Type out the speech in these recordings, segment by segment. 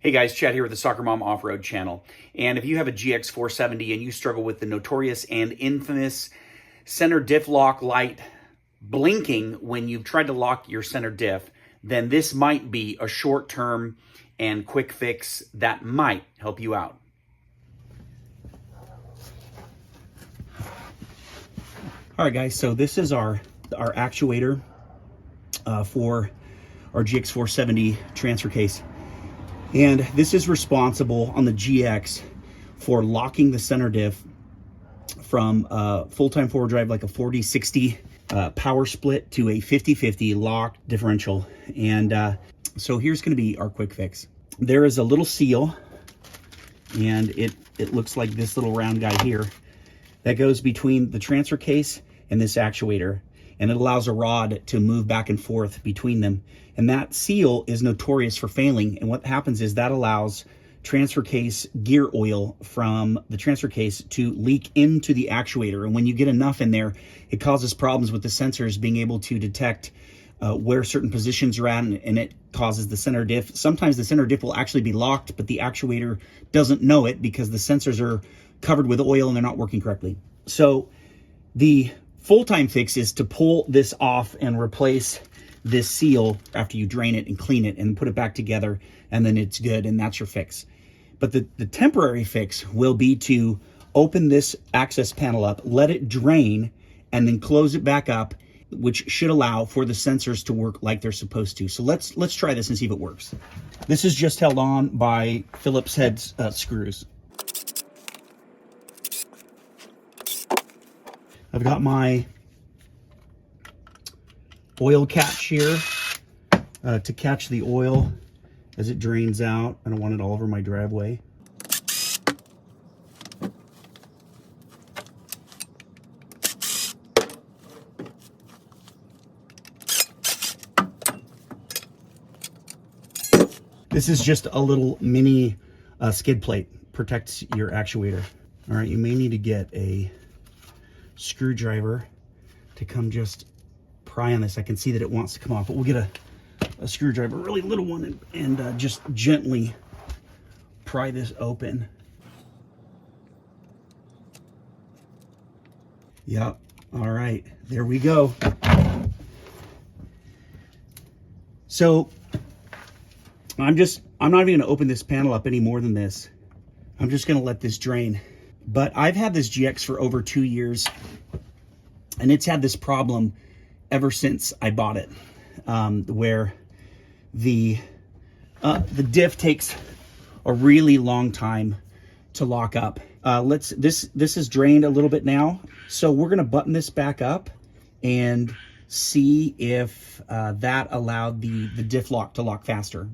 Hey guys, Chad here with the Soccer Mom Off-Road channel. And if you have a GX470 and you struggle with the notorious and infamous Center Diff Lock light blinking when you've tried to lock your center diff, then this might be a short-term and quick fix that might help you out. All right guys, so this is our actuator for our GX470 transfer case. And this is responsible on the GX for locking the center diff from full-time forward drive, like a 40-60 power split, to a 50-50 lock differential. And so here's going to be our quick fix. There is a little seal, and it looks like this little round guy here that goes between the transfer case and this actuator, and it allows a rod to move back and forth between them. And that seal is notorious for failing. And what happens is that allows transfer case gear oil from the transfer case to leak into the actuator. And when you get enough in there, it causes problems with the sensors being able to detect where certain positions are at, and it causes the center diff. Sometimes the center diff will actually be locked, but the actuator doesn't know it because the sensors are covered with oil and they're not working correctly. So the full-time fix is to pull this off and replace this seal after you drain it and clean it and put it back together, and then it's good, and that's your fix. But the temporary fix will be to open this access panel up, let it drain, and then close it back up, which should allow for the sensors to work like they're supposed to. So let's try this and see if it works. This is just held on by Phillips head screws. I've got my oil catch here to catch the oil as it drains out. I don't want it all over my driveway. This is just a little mini skid plate, protects your actuator. All right, you may need to get a screwdriver to come just pry on this. I can see that it wants to come off, but we'll get a screwdriver, a really little one, and just gently pry this open. Yep. All right, there we go. So I'm not even gonna open this panel up any more than this. I'm just gonna let this drain. But I've had this GX for over 2 years, and it's had this problem ever since I bought it, where the diff takes a really long time to lock up. This is drained a little bit now, so we're gonna button this back up and see if that allowed the diff lock to lock faster.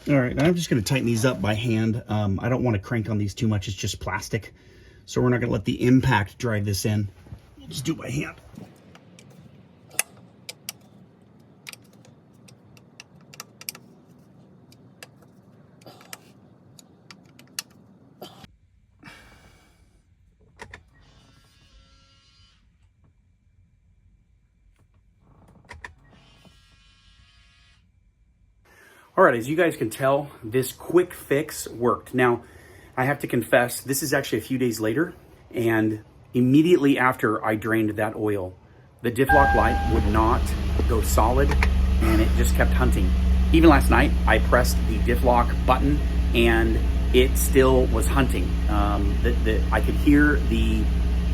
All right, I'm just going to tighten these up by hand. I don't want to crank on these too much. It's just plastic. So we're not going to let the impact drive this in. We'll just do it by hand. All right, as you guys can tell, this quick fix worked. Now, I have to confess, this is actually a few days later, and immediately after I drained that oil, the diff lock light would not go solid, and it just kept hunting. Even last night, I pressed the diff lock button, and it still was hunting. I could hear the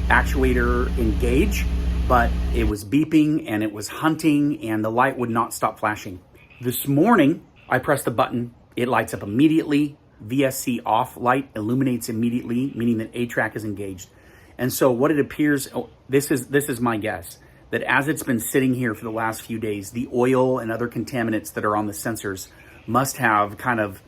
actuator engage, but it was beeping, and it was hunting, and the light would not stop flashing. This morning, I press the button, it lights up immediately. VSC off light illuminates immediately, meaning that A-track is engaged. And so what it appears, this is my guess, that as it's been sitting here for the last few days, the oil and other contaminants that are on the sensors must have kind of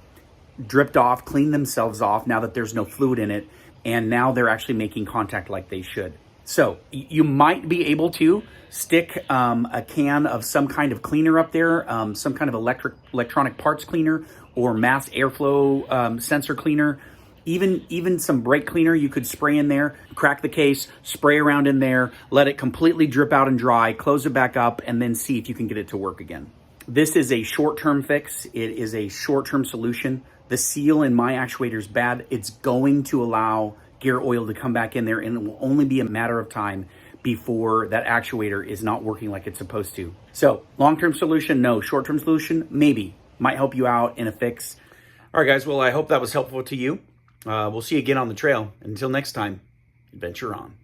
dripped off, cleaned themselves off now that there's no fluid in it, and now they're actually making contact like they should. So you might be able to stick a can of some kind of cleaner up there, some kind of electronic parts cleaner or mass airflow sensor cleaner, even some brake cleaner you could spray in there, crack the case, spray around in there, let it completely drip out and dry, close it back up, and then see if you can get it to work again. This is a short-term fix. It is a short-term solution. The seal in my actuator is bad. It's going to allow gear oil to come back in there, and it will only be a matter of time before that actuator is not working like it's supposed to. So long-term solution, no. Short-term solution, maybe. Might help you out in a fix. All right, guys. Well, I hope that was helpful to you. We'll see you again on the trail. Until next time, adventure on.